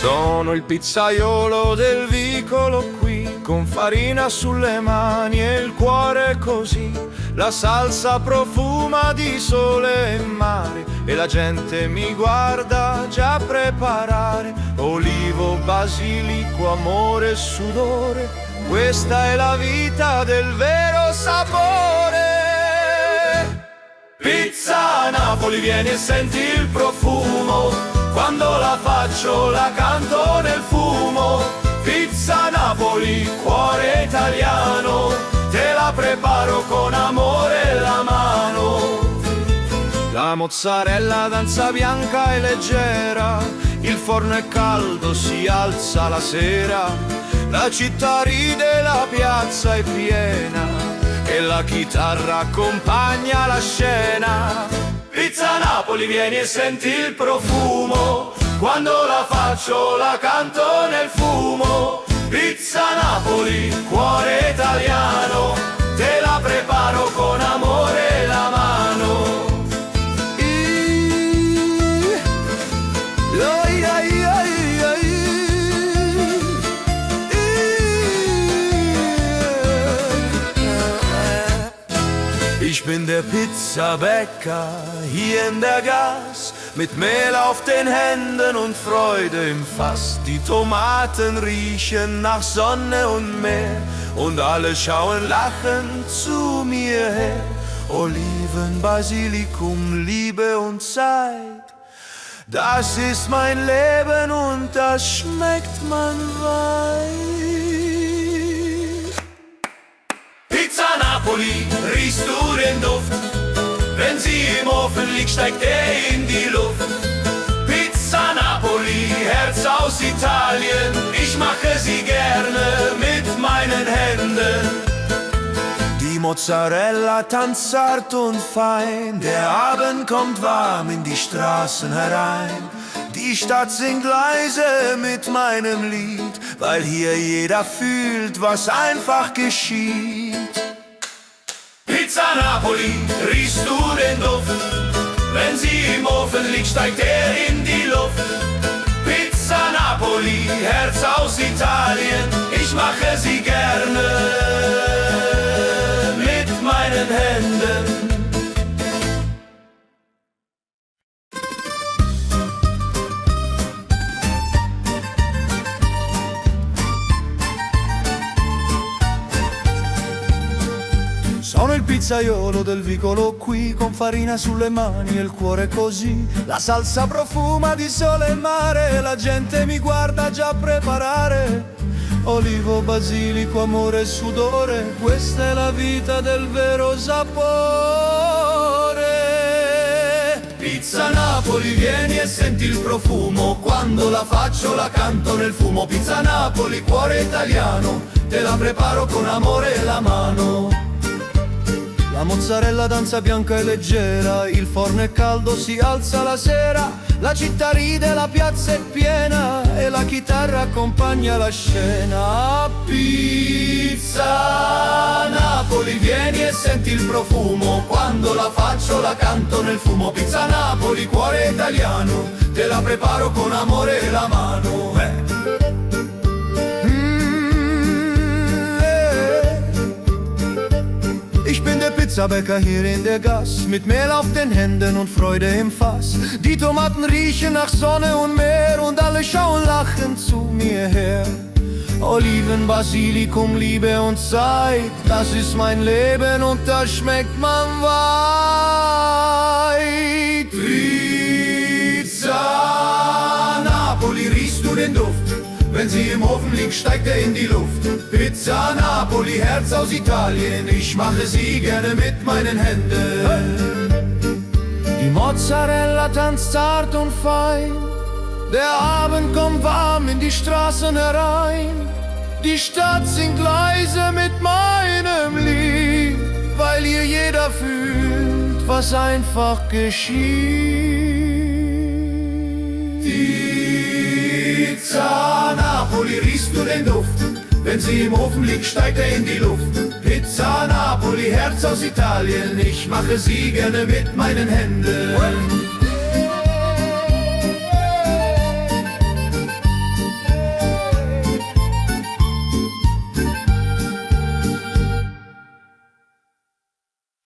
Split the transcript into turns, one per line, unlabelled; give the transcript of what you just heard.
Sono il pizzaiolo del vicolo qui, con farina sulle mani e il cuore così. La salsa profuma di sole e mare e la gente mi guarda già preparare. Olivo, basilico, amore e sudore, questa è la vita del vero sapore. Pizza a Napoli, vieni e senti il profumo. Quando la faccio la canto nel fumo. Pizza Napoli, cuore italiano, te la preparo con amore e la mano. La mozzarella danza bianca e leggera, il forno è caldo, si alza la sera. La città ride, la piazza è piena e la chitarra accompagna la scena. Pizza Napoli, vieni e senti il profumo. Quando la faccio la canto nel fumo. Pizza Napoli, cuore italiano, te la preparo con amore e la mano. Ich bin der Pizzabäcker hier in der Gass, mit Mehl auf den Händen und Freude im Fass. Die Tomaten riechen nach Sonne und Meer und alle schauen lachend zu mir her. Oliven, Basilikum, Liebe und Zeit, das ist mein Leben und das schmeckt man weit. Pizza Napoli, riechst du den Duft? Wenn sie im Ofen liegt, steigt er in die Luft. Pizza Napoli, Herz aus Italien, ich mache sie gerne mit meinen Händen. Die Mozzarella tanzt zart und fein, der Abend kommt warm in die Straßen herein. Die Stadt singt leise mit meinem Lied, weil hier jeder fühlt, was einfach geschieht. Pizza Napoli, riechst du den Duft? Wenn sie im Ofen liegt, steigt er in die Luft. Pizza Napoli, Herz aus Italien, ich mache sie gerne mit meinen Händen. Sono il pizzaiolo del vicolo qui, con farina sulle mani e il cuore così. La salsa profuma di sole e mare e la gente mi guarda già preparare. Olivo, basilico, amore e sudore, questa è la vita del vero sapore. Pizza Napoli, vieni e senti il profumo. Quando la faccio la canto nel fumo. Pizza Napoli, cuore italiano, te la preparo con amore e la mano. La mozzarella danza bianca e leggera, il forno è caldo, si alza la sera. La città ride, la piazza è piena e la chitarra accompagna la scena. Pizza Napoli, vieni e senti il profumo. Quando la faccio la canto nel fumo. Pizza Napoli, cuore italiano, te la preparo con amore e la mano. Ich bin der Pizzabäcker hier in der Gass, mit Mehl auf den Händen und Freude im Fass. Die Tomaten riechen nach Sonne und Meer und alle schauen lachend zu mir her. Oliven, Basilikum, Liebe und Zeit, das ist mein Leben und das schmeckt man weit. Pizza Napoli, riechst du den Duft? Wenn sie im Ofen liegt, steigt er in die Luft. Pizza Napoli, Herz aus Italien, ich mache sie gerne mit meinen Händen. Die Mozzarella tanzt zart und fein, der Abend kommt warm in die Straßen herein. Die Stadt singt leise mit meinem Lied, weil hier jeder fühlt, was einfach geschieht. Pizza Napoli, riechst du den Duft? Wenn sie im Ofen liegt, steigt er in die Luft. Pizza Napoli, Herz aus Italien, ich mache sie gerne mit meinen Händen.